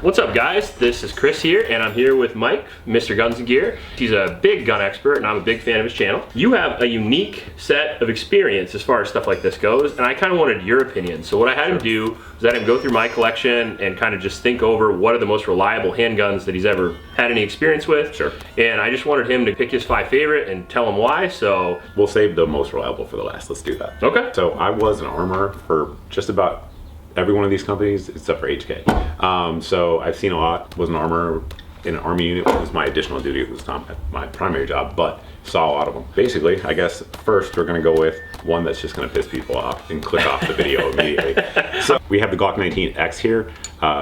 What's up, guys? This is Chris here, and I'm here with Mike, Mrgunsngear. He's a big gun expert, and I'm a big fan of his channel. You have a unique set of experience as far as stuff like this goes, and I kind of wanted your opinion. So what I had him do was I had him go through my collection and kind of just think over what are the most reliable handguns that he's ever had any experience with. Sure. And I just wanted him to pick his 5 favorite and tell him why, so... We'll save the most reliable for the last. Let's do that. Okay. So I was an armorer for just about every one of these companies except for HK. So I've seen a lot. Was an armorer in an army unit. It was my additional duty. It was not my primary job, but saw a lot of them. Basically, I guess first we're going to go with one that's just going to piss people off and click off the video immediately. So we have the Glock 19X here,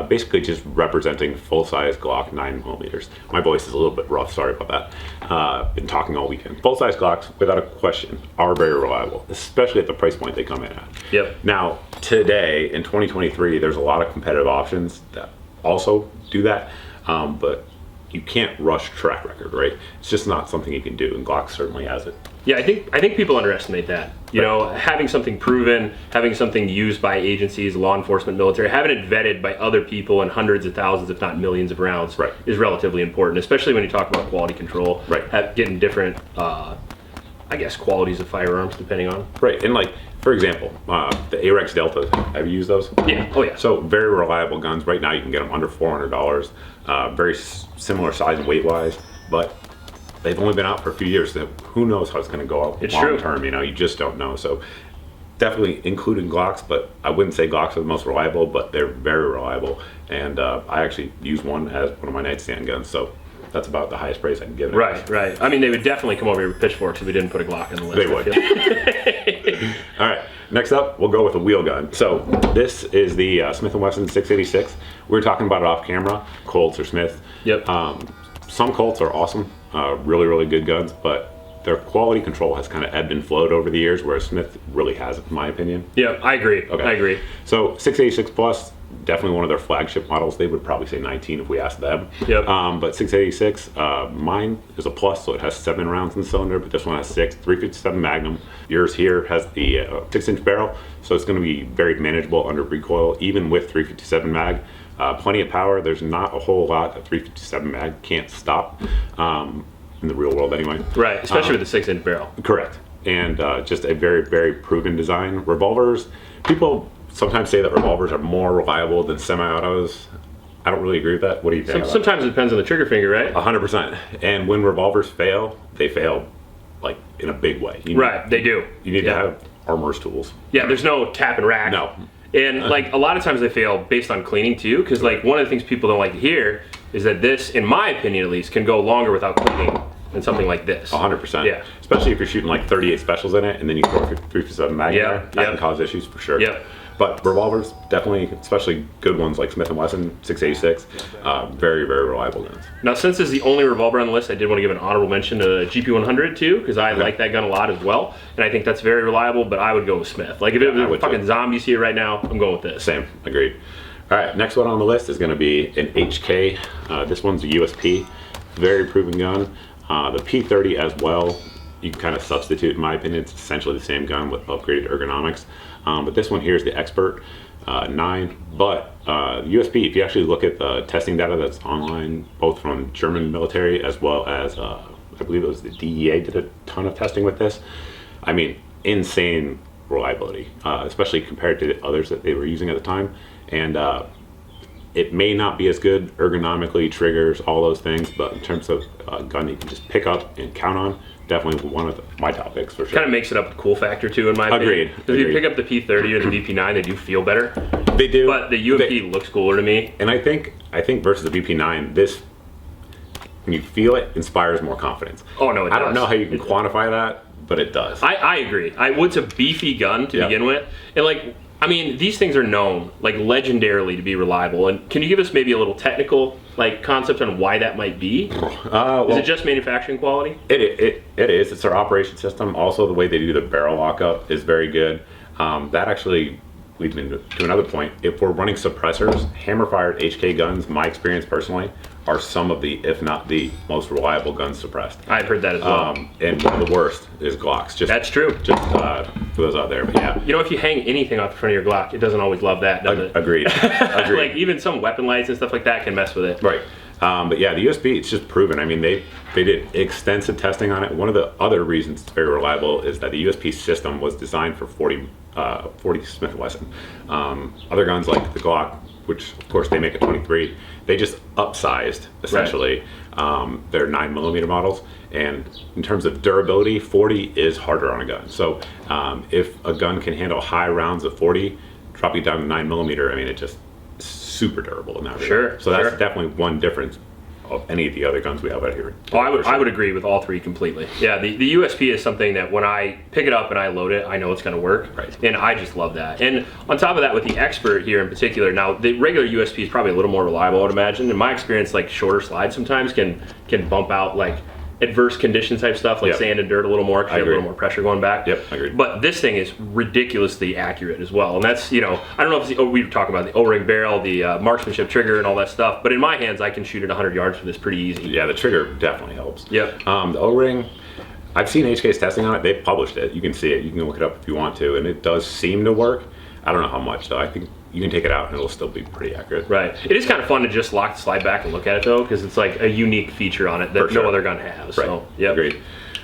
basically just representing full-size Glock 9mm. My voice is a little bit rough, sorry about that. Been talking all weekend. Full-size Glocks, without a question, are very reliable, especially at the price point they come in at. Yep. Now, today, in 2023, there's a lot of competitive options that also do that, but you can't rush track record, right? It's just not something you can do, and Glock certainly has it. Yeah, I think people underestimate that. You know, having something proven, having something used by agencies, law enforcement, military, having it vetted by other people and hundreds of thousands, if not millions of rounds, is relatively important, especially when you talk about quality control. Getting different, I guess, qualities of firearms depending on. Right, and like, for example, the AREX Deltas, have you used those? Yeah, oh yeah. So very reliable guns. Right now you can get them under $400. Very similar size and weight wise, but they've only been out for a few years. So who knows how it's going to go out long term, you know, you just don't know. So definitely including Glocks, but I wouldn't say Glocks are the most reliable, but they're very reliable. And I actually use one as one of my nightstand guns. So that's about the highest praise I can give it. Right. I mean, they would definitely come over here with pitchforks if we didn't put a Glock on the list. They would. All right, next up, we'll go with a wheel gun. So this is the Smith & Wesson 686. We were talking about it off camera, Colts or Smith. Yep. Some Colts are awesome, really, really good guns, but their quality control has kind of ebbed and flowed over the years, whereas Smith really hasn't, in my opinion. Yeah, I agree. Okay. I agree. So 686 Plus, definitely one of their flagship models. They would probably say 19 if we asked them. Yep. But 686, mine is a Plus, so it has 7 rounds in the cylinder, but this one has 6, 357 Magnum. Yours here has the 6-inch barrel, so it's going to be very manageable under recoil, even with 357 mag. Plenty of power. There's not a whole lot that 357 mag can't stop in the real world anyway. Right, especially with the 6-inch barrel. Correct. And just a very, very proven design. Revolvers, people sometimes say that revolvers are more reliable than semi-autos. I don't really agree with that. What do you think? Sometimes it depends on the trigger finger, right? 100%. And when revolvers fail, they fail like in a big way. They do. You need to have armorer's tools. Yeah, there's no tap and rack. No. And like a lot of times they fail based on cleaning too, because like one of the things people don't like to hear is that this, in my opinion at least, can go longer without cleaning than something like this. 100%. Yeah. Especially if you're shooting like 38 specials in it and then you throw 357 mag in there, that can cause issues for sure. Yep. But revolvers, definitely, especially good ones like Smith & Wesson 686, very, very reliable guns. Now, since this is the only revolver on the list, I did want to give an honorable mention to GP100 too, because I like that gun a lot as well, and I think that's very reliable, but I would go with Smith. Like if it was fucking zombies here right now, I'm going with this. Same, agreed. All right, next one on the list is going to be an HK. This one's a USP, very proven gun. The P30 as well, you can kind of substitute, in my opinion. It's essentially the same gun with upgraded ergonomics. But this one here is the Expert 9. But USP, if you actually look at the testing data that's online, both from German military as well as, I believe it was the DEA did a ton of testing with this. I mean, insane reliability, especially compared to the others that they were using at the time. And it may not be as good ergonomically, triggers, all those things, but in terms of a gun you can just pick up and count on, definitely one of my top picks for sure. Kind of makes it up with cool factor too, in my opinion. Agreed. Because if you pick up the P30 or the VP9, they do feel better. They do. But the UMP looks cooler to me. And I think versus the VP9, this, when you feel it, inspires more confidence. Oh no, it does. I don't know how you can quantify that, but it does. I agree. It's a beefy gun to begin with. And like, I mean, these things are known, like legendarily, to be reliable. And can you give us maybe a little technical, like, concept on why that might be? Is it just manufacturing quality? It is. It's their operation system. Also, the way they do the barrel lockup is very good. That actually leads me to another point. If we're running suppressors, hammer-fired HK guns, my experience personally, are some of the, if not the most reliable guns suppressed. I've heard that as well. And one of the worst is Glocks. That's true. Just for those out there. But yeah, You know, if you hang anything off the front of your Glock, it doesn't always love that, does it? agreed. Agreed. Like even some weapon lights and stuff like that can mess with it. Right. But yeah, the USB, it's just proven. I mean, they did extensive testing on it. One of the other reasons it's very reliable is that the USB system was designed for 40 Smith & Wesson. Other guns like the Glock, which of course they make a 23, they just upsized essentially their 9mm models. And in terms of durability, 40 is harder on a gun. So if a gun can handle high rounds of 40, dropping down to 9mm, I mean, it just super durable in that regard. Sure. So that's definitely one difference of any of the other guns we have out here. Oh, I would agree with all three completely. Yeah, the USP is something that when I pick it up and I load it, I know it's going to work. Right. And I just love that. And on top of that, with the Expert here in particular, now the regular USP is probably a little more reliable, I would imagine. In my experience, like shorter slides sometimes can bump out like adverse condition type stuff, like sand and dirt a little more, because you have a little more pressure going back. Yep, I agree. But this thing is ridiculously accurate as well. And that's, you know, I don't know if we talk about the O-ring barrel, the marksmanship trigger and all that stuff, but in my hands, I can shoot it 100 yards for this pretty easy. Yeah, the trigger definitely helps. Yep. The O-ring, I've seen HK's testing on it. They've published it. You can see it. You can look it up if you want to, and it does seem to work. I don't know how much, though. I think you can take it out and it'll still be pretty accurate. Right. It is kind of fun to just lock the slide back and look at it, though, because it's like a unique feature on it that no other gun has. Right. So, yep. Agreed.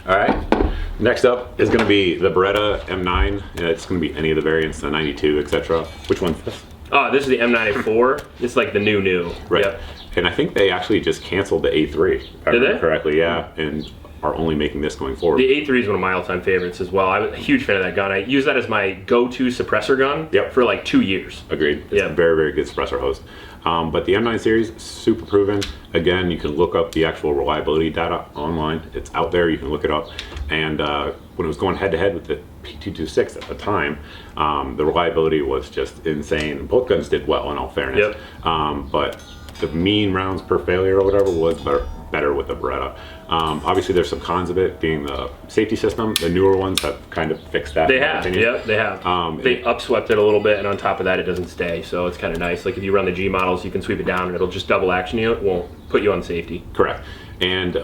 All right. Next up is going to be the Beretta M9. It's going to be any of the variants, the 92, etc. Which one's this? This is the M9 It's like the new. Right. Yep. And I think they actually just canceled the A3. If I Did remember they? correctly, yeah. And are only making this going forward. The A3 is one of my all-time favorites as well. I'm a huge fan of that gun. I use that as my go-to suppressor gun for like 2 years. Agreed. It's a very, very good suppressor host. But the M9 series, super proven. Again, you can look up the actual reliability data online. It's out there. You can look it up. And when it was going head-to-head with the P226 at the time, the reliability was just insane. Both guns did well, in all fairness. But the mean rounds per failure or whatever was better with the Beretta. Obviously, there's some cons of it, being the safety system. The newer ones have kind of fixed that. They have, yeah, they have. They upswept it a little bit, and on top of that, it doesn't stay, so it's kind of nice. Like if you run the G models, you can sweep it down, and it'll just double action you. It won't put you on safety. Correct. And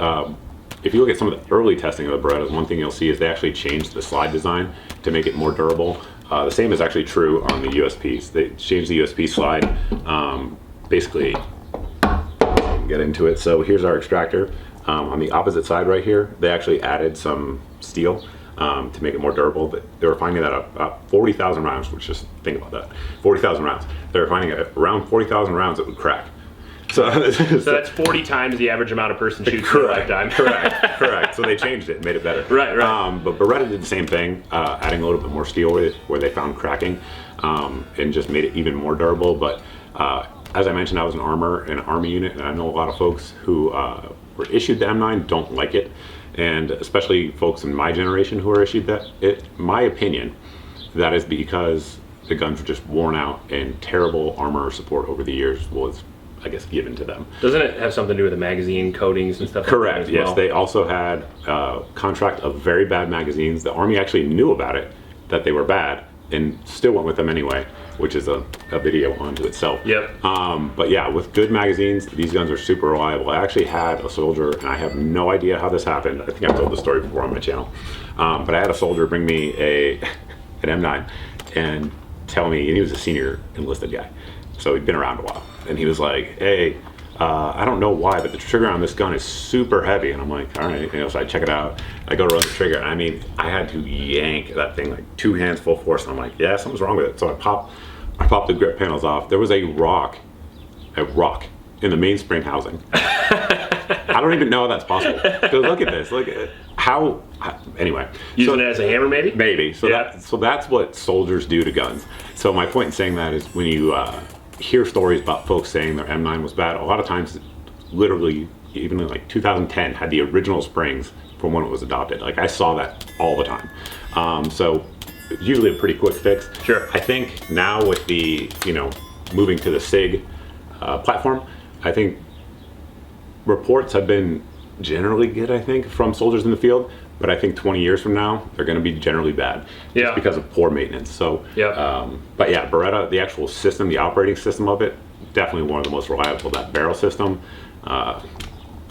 if you look at some of the early testing of the Berettas, one thing you'll see is they actually changed the slide design to make it more durable. The same is actually true on the USPs. They changed the USP slide, basically. Get into it. So here's our extractor. On the opposite side right here, they actually added some steel to make it more durable. But they were finding that about 40,000 rounds, which just think about that, 40,000 rounds. They were finding around 40,000 rounds it would crack. So that's 40 times the average amount a person shoots in a lifetime. Correct. So they changed it, made it better. Right. But Beretta did the same thing, adding a little bit more steel with it, where they found cracking, and just made it even more durable. But as I mentioned, I was an Army unit, and I know a lot of folks who were issued the M9 don't like it, and especially folks in my generation who are issued that. My opinion, that is because the guns were just worn out, and terrible armor support over the years was, I guess, given to them. Doesn't it have something to do with the magazine coatings and stuff? Correct. Like that as yes, well? They also had a contract of very bad magazines. The Army actually knew about it, that they were bad, and still went with them anyway, which is a video unto itself. Yep. But yeah, with good magazines, these guns are super reliable. I actually had a soldier, and I have no idea how this happened. I think I've told this story before on my channel. But I had a soldier bring me an M9 and tell me, and he was a senior enlisted guy, so he'd been around a while, and he was like, hey, I don't know why, but the trigger on this gun is super heavy. And I'm like, all right, so I check it out. I go to run the trigger, and I mean, I had to yank that thing like 2 hands full force. And I'm like, yeah, something's wrong with it. So I popped the grip panels off. There was a rock in the mainspring housing. I don't even know how that's possible. So look at this. Look at how. Anyway, using it as a hammer, maybe. Maybe. So that's what soldiers do to guns. So my point in saying that is when you hear stories about folks saying their M9 was bad, a lot of times, literally, even in like 2010, had the original springs from when it was adopted. Like I saw that all the time. So it's usually a pretty quick fix. Sure. I think now with the moving to the SIG platform, I think reports have been generally good, I think, from soldiers in the field, but I think 20 years from now, they're going to be generally bad just because of poor maintenance. So, but yeah, Beretta, the actual system, the operating system of it, definitely one of the most reliable. That barrel system,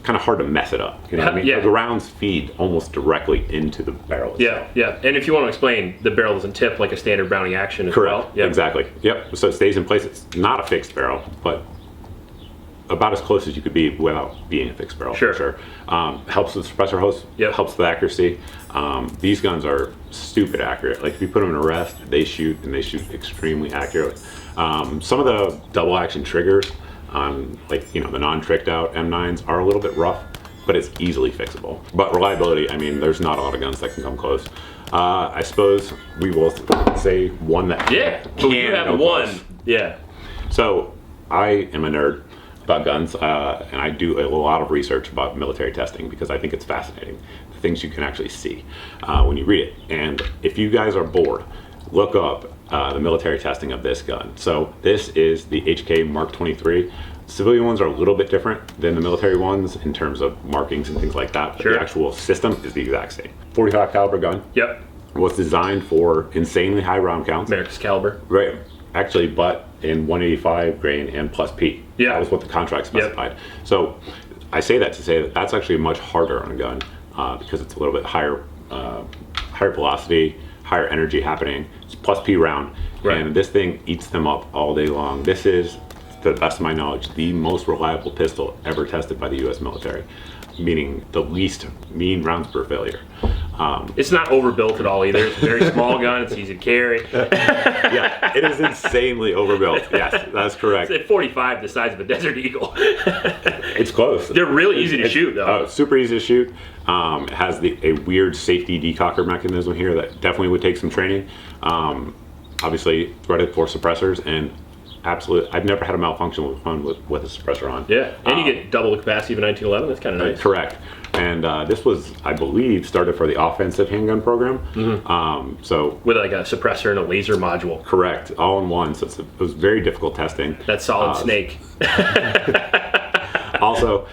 kind of hard to mess it up. You know what I mean? Yeah. The rounds feed almost directly into the barrel itself. Yeah. And if you want to explain, the barrel doesn't tip like a standard Browning action as Correct. well. Yep. Exactly. Yep. So it stays in place. It's not a fixed barrel, but about as close as you could be without being a fixed barrel. Sure. For sure. Helps with suppressor host. Yep. Helps with accuracy. These guns are stupid accurate. Like if you put them in a rest, they shoot, and they shoot extremely accurate. Some of the double action triggers on, like, you know, the non-tricked out M9s are a little bit rough, but it's easily fixable. But reliability, I mean, there's not a lot of guns that can come close. I suppose we will say one that But we do have one. close. Yeah. So I am a nerd about guns, and I do a lot of research about military testing because I think it's fascinating, the things you can actually see when you read it. And if you guys are bored, look up the military testing of this gun. So this is the HK Mark 23. Civilian ones are a little bit different than the military ones in terms of markings and things like that, but Sure. the actual system is the exact same. 45 caliber gun. Yep. Was designed for insanely high round counts. America's caliber. Right. Actually, but in 185 grain and plus P. Yeah. That was what the contract specified. So I say that to say that that's actually much harder on a gun because it's a little bit higher, higher velocity, higher energy happening. It's plus P round. Right. And this thing eats them up all day long. This is, to the best of my knowledge, the most reliable pistol ever tested by the U.S. military, meaning the least mean rounds per failure. It's not overbuilt at all either. It's a very small gun. It's easy to carry. Yeah, it is insanely overbuilt. Yes, that's correct. It's at 45, the size of a Desert Eagle. It's close. They're really easy to shoot, though. Oh, super easy to shoot. It has a weird safety decocker mechanism here that definitely would take some training. Obviously, threaded for suppressors, and absolutely, I've never had a malfunction with one with a suppressor on. Yeah, and you get double the capacity of a 1911. That's kind of nice. Correct. And this was, I believe, started for the offensive handgun program. So With like a suppressor and a laser module. correct, all in one. So it was very difficult testing. That solid snake. Also,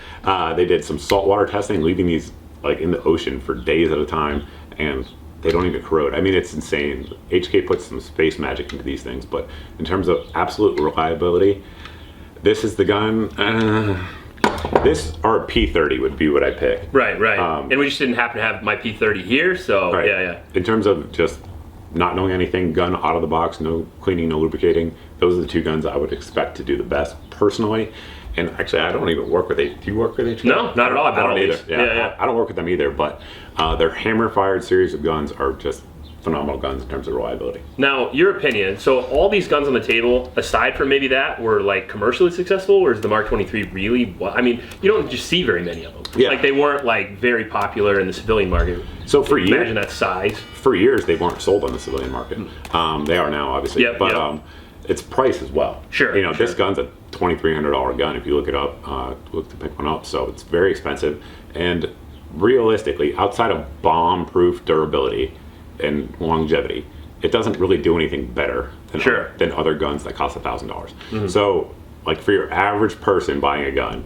they did some saltwater testing, leaving these like in the ocean for days at a time, and they don't even corrode. I mean, it's insane. HK puts some space magic into these things, but in terms of absolute reliability, this is the gun. This or a P30 would be what I pick. Right. And we just didn't happen to have my P30 here, so Right. yeah. In terms of just not knowing anything, gun out of the box, no cleaning, no lubricating, those are the two guns I would expect to do the best personally. And actually, I don't even work with HK. Do you work with HK? No, not at all. I don't either. These. Yeah. I don't work with them either, but their hammer-fired series of guns are just phenomenal guns in terms of reliability. Now, your opinion. So all these guns on the table, aside from maybe that, were like commercially successful, or is the Mark 23 really? I mean, you don't just see very many of them. Yeah. Like they weren't like very popular in the civilian market. So for years, Imagine that size. for years they weren't sold on the civilian market. They are now, obviously. Yep, but yep. it's price as well. Sure, You know, sure. this gun's a $2,300 gun if you look it up, look to pick one up. So it's very expensive. And realistically, outside of bomb-proof durability and longevity, it doesn't really do anything better than, Sure. than other guns that cost $1,000. So, like for your average person buying a gun,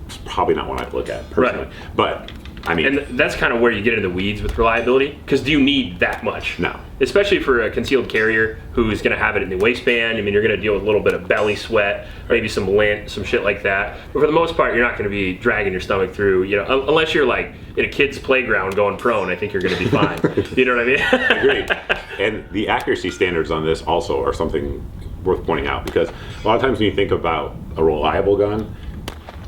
it's probably not one I'd look at personally. Right. But I mean, And that's kind of where you get into the weeds with reliability, because do you need that much? No. Especially for a concealed carrier who's going to have it in the waistband. I mean, you're going to deal with a little bit of belly sweat, maybe some lint, some shit like that. But for the most part, you're not going to be dragging your stomach through, you know, unless you're like in a kid's playground going prone. I think you're going to be fine. You know what I mean? Agreed. And the accuracy standards on this also are something worth pointing out, because a lot of times when you think about a reliable gun,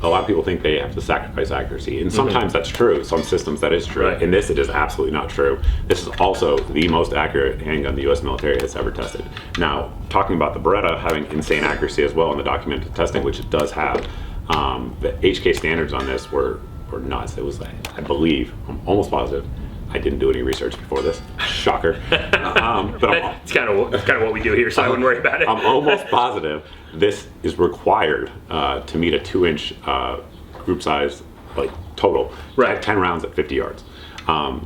a lot of people think they have to sacrifice accuracy, and sometimes that's true. Some systems that is true. Right. In this, it is absolutely not true. This is also the most accurate handgun the U.S. military has ever tested. Now, talking about the Beretta having insane accuracy as well in the documented testing, which it does have, the HK standards on this were nuts. It was, I believe, I'm almost positive, I didn't do any research before this. Shocker. But It's kind of what we do here, so I wouldn't worry about it. I'm almost positive this is required to meet a 2-inch group size, like total. Right. 10 rounds at 50 yards.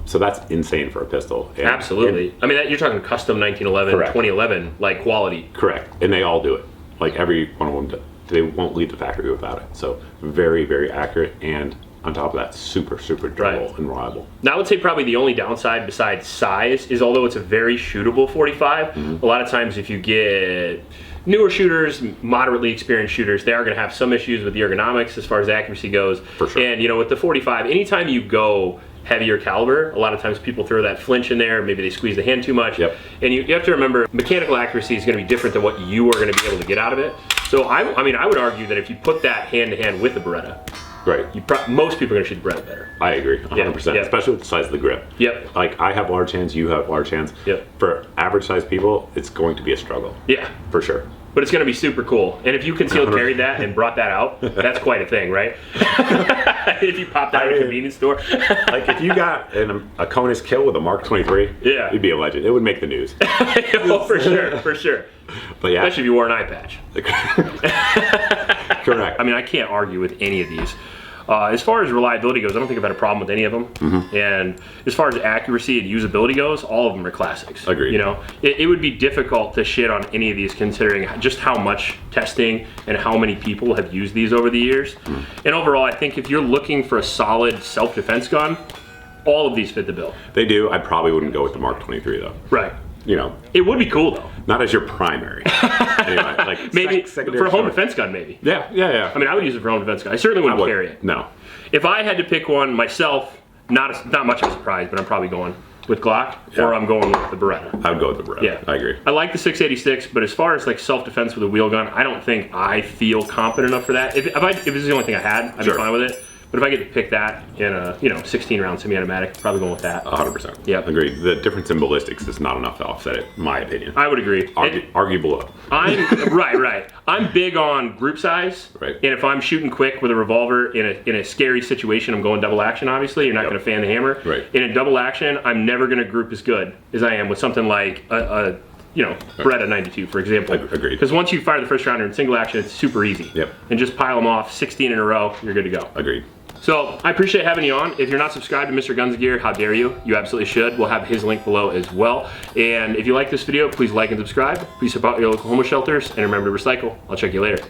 So that's insane for a pistol. And- Absolutely. I mean, you're talking custom 1911, Correct. 2011, like quality. Correct. And they all do it. Like every one of them, they won't leave the factory without it. So very, very accurate, and on top of that, super, super durable Right. and reliable. Now, I would say probably the only downside besides size is, although it's a very shootable 45, a lot of times if you get newer shooters, moderately experienced shooters, they are going to have some issues with the ergonomics as far as accuracy goes. For sure. And you know, with the 45, anytime you go heavier caliber, a lot of times people throw that flinch in there, maybe they squeeze the hand too much. Yep. And you have to remember, mechanical accuracy is going to be different than what you are going to be able to get out of it. So I mean, I would argue that if you put that hand to hand with the Beretta, Right. most people are going to shoot the Beretta better. I agree, 100%, Yeah. especially with the size of the grip. Yep. Like, I have large hands, you have large hands. Yep. For average sized people, it's going to be a struggle. Yeah. For sure. But it's going to be super cool. And if you concealed carried that and brought that out, that's quite a thing, right? If you popped out at a convenience store. Like, if you got a Conus kill with a Mark 23, Yeah. you'd be a legend. It would make the news. Oh, for sure, for sure. But yeah. Especially if you wore an eye patch. Correct. I mean, I can't argue with any of these. As far as reliability goes, I don't think I've had a problem with any of them. Mm-hmm. And as far as accuracy and usability goes, all of them are classics. Agreed. You know, it would be difficult to shit on any of these considering just how much testing and how many people have used these over the years. And overall, I think if you're looking for a solid self-defense gun, all of these fit the bill. They do. I probably wouldn't go with the Mark 23 though. Right. You know, It would be cool though. not as your primary. Anyway, like Maybe secondary for a home short. defense gun, maybe. Yeah. I mean, I would use it for a home defense gun. I certainly wouldn't carry it. No. If I had to pick one myself, not much of a surprise, but I'm probably going with Glock, Yeah. or I'm going with the Beretta. I would go with the Beretta. Yeah, I agree. I like the 686, but as far as like self-defense with a wheel gun, I don't think I feel confident enough for that. If this is the only thing I had, I'd Sure. be fine with it. But if I get to pick that in a 16-round semi-automatic, probably going with that. 100%. Yep. Agreed. The difference in ballistics is not enough to offset it, in my opinion. I would agree. Arguable. I'm right. I'm big on group size, Right. And if I'm shooting quick with a revolver in a scary situation, I'm going double action. Obviously, you're not Yep. going to fan the hammer. Right. In a double action, I'm never going to group as good as I am with something like a Beretta 92, for example. Agreed. Because once you fire the first rounder in single action, it's super easy. Yep. And just pile them off, 16 in a row, you're good to go. Agreed. So I appreciate having you on. If you're not subscribed to Mrgunsngear, how dare you? You absolutely should. We'll have his link below as well. And if you like this video, please like and subscribe. Please support your local homeless shelters. And remember to recycle. I'll check you later.